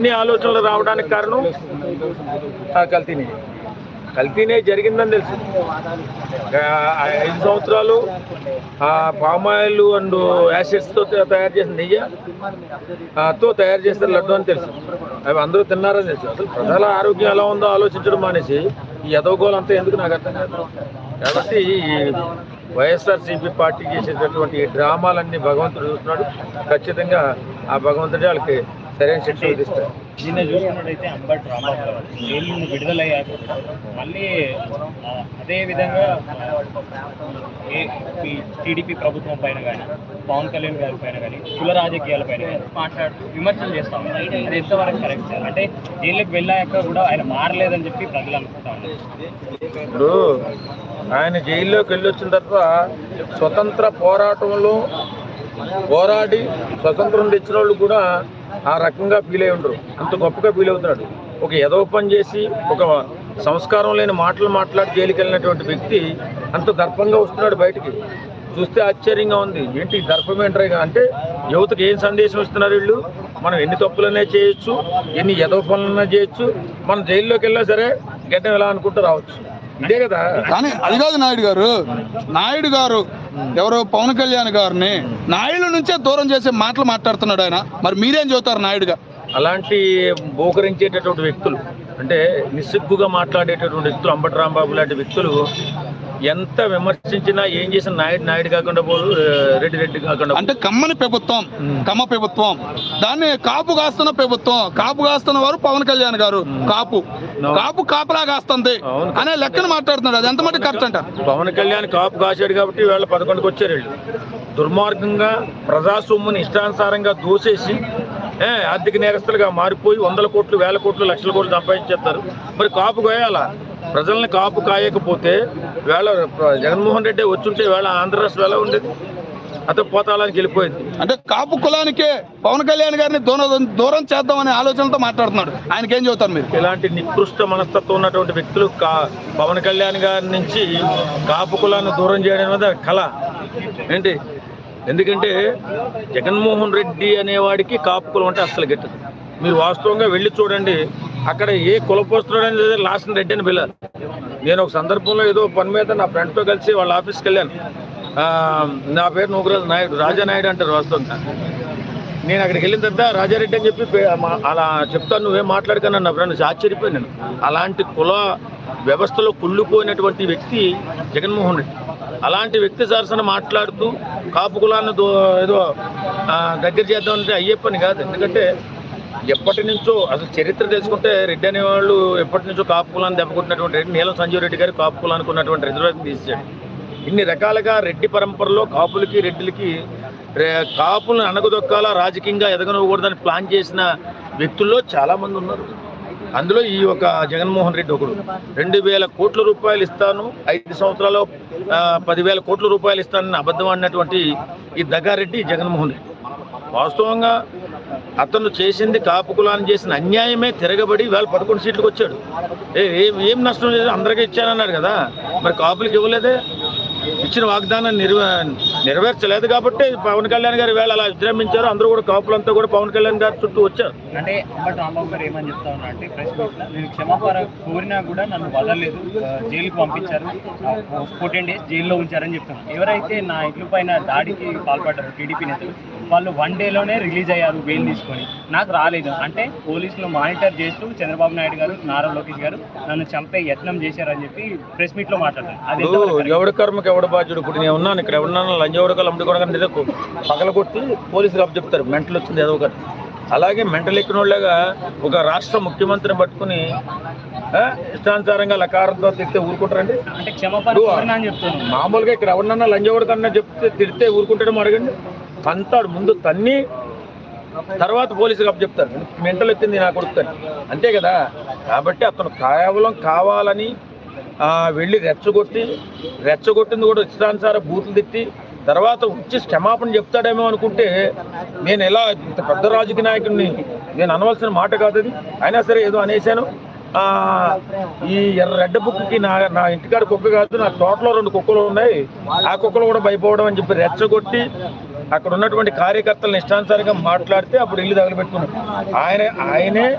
ఇన్ని ఆలోచనలు రావడానికి కారణం కల్తీనే జరిగిందని తెలుసు. 5 సంవత్సరాలు పామాయిల్ అండ్ యాసిడ్స్తో తయారు చేసిన నెయ్యితో తయారు చేసిన లడ్డు అని తెలుసు. అవి అందరూ తిన్నారని తెలుసు. అసలు ప్రజల ఆరోగ్యం ఎలా ఉందో ఆలోచించడం మానేసి ఈ ఎదవగోలంతా ఎందుకు నాకు అర్థం కాదు. కాబట్టి ఈ వైఎస్ఆర్సీపీ పార్టీ చేసేటటువంటి డ్రామాలన్నీ భగవంతుడు చూస్తున్నాడు. ఖచ్చితంగా ఆ భగవంతుడే వాళ్ళకి సరైన శిక్ష విధిస్తారు. నిన్న చూసుకున్నట్టయితే అంబటి రాంబాబు గారు జైలు నుండి విడుదలయ్యాక మళ్ళీ అదే విధంగా టీడీపీ ప్రభుత్వం పైన కానీ పవన్ కళ్యాణ్ గారి పైన కానీ కుల రాజకీయాల పైన కానీ మాట్లాడుతూ విమర్శలు చేస్తా ఉన్నారు. అది ఎంతవరకు కరెక్ట్ సార్? అంటే జైలుకి వెళ్ళాక కూడా ఆయన మారలేదని చెప్పి ప్రజలు అనుకుంటా ఉన్నారు. ఇప్పుడు ఆయన జైల్లోకి వెళ్ళొచ్చిన తర్వాత స్వతంత్ర పోరాటంలో పోరాడి స్వతంత్రం తెచ్చిన వాళ్ళు కూడా ఆ రకంగా ఫీల్ అయి ఉండరు. అంత గొప్పగా ఫీల్ అవుతున్నాడు. ఒక ఎదవ పని చేసి ఒక సంస్కారం లేని మాటలు మాట్లాడి జైలుకి వెళ్ళినటువంటి వ్యక్తి అంత దర్పంగా వస్తున్నాడు బయటికి. చూస్తే ఆశ్చర్యంగా ఉంది. ఏంటి దర్పం ఏంటారు అంటే యువతకు ఏం సందేశం ఇస్తున్నారు వీళ్ళు? మనం ఎన్ని తప్పులనే చేయొచ్చు, ఎన్ని ఎదవ పనులన్నా చేయొచ్చు, మనం జైల్లోకి వెళ్ళా సరే గడ్డం ఎలా అనుకుంటూ రావచ్చు. ఇదే కదా. కానీ అది కాదు నాయుడు గారు ఎవరో పవన్ కళ్యాణ్ గారిని నాయుడు నుంచే దూరం చేసే మాటలు మాట్లాడుతున్నాడు ఆయన. మరి మీరేం చెబుతారు నాయుడుగా? అలాంటి బోకరించేటటువంటి వ్యక్తులు అంటే నిస్సిగ్గుగా మాట్లాడేటటువంటి వ్యక్తులు అంబటి రాంబాబు లాంటి వ్యక్తులు ఎంత విమర్శించినా ఏం చేసిన నాయుడు కాకుండా పోదు, రెడ్డి కాకుండా. అంటే కమ్మ ప్రభుత్వం దాన్ని కాపు కాస్తున్న ప్రభుత్వం. కాపు కాస్తున్న వారు పవన్ కళ్యాణ్ గారు. కాపు కాపలా కాస్తుంది అనే లెక్కన మాట్లాడుతున్నాడు. అది ఎంత మటుకు కరెక్ట్ అంట? పవన్ కళ్యాణ్ కాపు కాశాడు కాబట్టి వీళ్ళ 11కి వచ్చారు. వీళ్ళు దుర్మార్గంగా ప్రజా సొమ్ముని ఇష్టానుసారంగా దోసేసి ఆర్థిక నేరస్తులుగా మారిపోయి 100 కోట్లు 1000 కోట్లు లక్షల కోట్లు సంపాదించేస్తారు. మరి కాపు కాయాలా? ప్రజల్ని కాపు కాయకపోతే వేళ జగన్మోహన్ రెడ్డి వచ్చుంటే వేళ ఆంధ్ర రాష్ట్రం ఎలా ఉండేది? అతను పోతాలని వెళ్ళిపోయింది. అంటే కాపు కులానికే పవన్ కళ్యాణ్ గారిని దూరం చేద్దామనే ఆలోచనతో మాట్లాడుతున్నాడు. ఆయనకేం చెబుతారు మీరు? ఇలాంటి నికృష్ట మనస్తత్వం ఉన్నటువంటి వ్యక్తులు పవన్ కళ్యాణ్ గారి నుంచి కాపు కులాన్ని దూరం చేయడం అనేది కళ ఏంటి? ఎందుకంటే జగన్మోహన్ రెడ్డి అనేవాడికి కాపు కులం అంటే అస్సలు గిట్టదు. మీరు వాస్తవంగా వెళ్ళి చూడండి. అక్కడ ఏ కులపోస్తున్నాడు అనేది లాస్ట్ రెడ్డి అని పిల్లలు. నేను ఒక సందర్భంలో ఏదో పని మీద నా ఫ్రెండ్తో కలిసి వాళ్ళ ఆఫీస్కి వెళ్ళాను. నా పేరు నూకరాజు నాయుడు, రాజానాయుడు అంటారు వాస్తవంగా. నేను అక్కడికి వెళ్ళిన తర్వాత రాజారెడ్డి అని చెప్పి అలా చెప్తాను, నువ్వేం మాట్లాడుకున్నాను నా ఫ్రెండ్స్. ఆశ్చర్యపోయాను. అలాంటి కుల వ్యవస్థలో కుళ్ళిపోయినటువంటి వ్యక్తి జగన్మోహన్ రెడ్డి. అలాంటి వ్యక్తి సరసన మాట్లాడుతూ కాపు కులాన్ని ఏదో దగ్గర చేద్దామంటే అయ్యే పని కాదు. ఎందుకంటే ఎప్పటి నుంచో అసలు చరిత్ర తెలుసుకుంటే రెడ్డి అనేవాళ్ళు ఎప్పటి నుంచో కాపు కులాన్ని దెబ్బకొట్టినటువంటి రెడ్డి నీలం సంజీవ్ రెడ్డి గారు కాపు కులానికి ఉన్నటువంటి రిజర్వేషన్ తీసేశాడు. ఇన్ని రకాలుగా రెడ్డి పరంపరలో కాపులకి రెడ్డిలకి కాపులను అణగదొక్కాలా, రాజకీయంగా ఎదగనకూడదని ప్లాన్ చేసిన వ్యక్తుల్లో చాలామంది ఉన్నారు. అందులో ఈ ఒక జగన్మోహన్ రెడ్డి ఒకడు. 2000 కోట్ల రూపాయలు ఇస్తాను, 5 సంవత్సరాల్లో 10,000 కోట్ల రూపాయలు ఇస్తానని అబద్ధం ఆడినటువంటి ఈ దగారెడ్డి జగన్మోహన్ రెడ్డి. వాస్తవంగా అతను చేసింది కాపు కులాన్ని చేసిన అన్యాయమే తిరగబడి వేళ 11 సీట్లకు వచ్చాడు. ఏం నష్టం లేదు, అందరికీ ఇచ్చానన్నాడు కదా. మరి కాపులకు ఇవ్వలేదే, ఇచ్చిన వాగ్దానాన్ని నెరవేర్చలేదు. కాబట్టి పవన్ కళ్యాణ్ గారు వేళ అలా విజృంభించారు. అందరూ కూడా కాపులంతా కూడా పవన్ కళ్యాణ్ గారి చుట్టూ వచ్చారు. అంటే అంబటి రాంబాబు గారు ఏమని చెప్తా ఉన్నా అంటే ప్రెస్ మీట్లో నేను క్షమాపణ కోరినా కూడా నన్ను వదలలేదు, జైలుకి పంపించారు, 14 డేస్ జైల్లో ఉంచారని చెప్తున్నారు. ఎవరైతే నా ఇల్లు పైన దాడికి పాల్పడ్డారు టీడీపీ నేతలు, వాళ్ళు 1 డేలోనే రిలీజ్ అయ్యారు బెయిల్ తీసుకొని. నాకు రాలేదు అంటే పోలీసులు మానిటర్ చేస్తూ చంద్రబాబు నాయుడు గారు, నారా లోకేష్ గారు నన్ను చంపే యత్నం చేశారని చెప్పి ప్రెస్ మీట్లో మాట్లాడారు. అది ఎవడి కర్మకి ఎవడ బాధ్యుడు? ఇప్పుడు నేను ఉన్నాను ఇక్కడ, ఎవరున్నాను లంజవడకలు అమ్ముడుకోవడం పగల కొట్టి పోలీసులు అప్పు చెప్తారు మెంటల్ వచ్చింది ఏదో ఒకటి. అలాగే మెంటల్ ఎక్కిన వాళ్ళగా ఒక రాష్ట్ర ముఖ్యమంత్రిని పట్టుకుని ఇష్టానుసారంగా లకారంతో తిడితే ఊరుకుంటారండి? అంటే క్షమాపణ చెప్తాను. మామూలుగా ఇక్కడ ఎవరినన్నా లంజవడకన్నా చెప్తే తిడితే ఊరుకుంటాడో అడగండి. తంతాడు ముందు తన్ని, తర్వాత పోలీసులకు అప్పు చెప్తారు మెంటల్ ఎక్కింది నాకు కొడుతాను, అంతే కదా. కాబట్టి అతను కేవలం కావాలని వెళ్ళి రెచ్చగొట్టింది కూడా ఇష్టానుసార బూతులు తిట్టి తర్వాత వచ్చి క్షమాపణ చెప్తాడేమో అనుకుంటే నేను ఎలా ఇంత పెద్ద రాజకీయ నాయకుడిని నేను అనవలసిన మాట కాదు అది. అయినా సరే ఏదో అనేసాను. ఈ రెడ్ బుక్కి నా ఇంటికాడ కుక్క కాదు, నా తోటలో 2 కుక్కలు ఉన్నాయి, ఆ కుక్కలు కూడా భయపోవడం అని చెప్పి రెచ్చగొట్టి అక్కడ ఉన్నటువంటి కార్యకర్తలను ఇష్టానుసారంగా మాట్లాడితే అప్పుడు ఇల్లు తగలబెట్టుకున్నారు. ఆయనే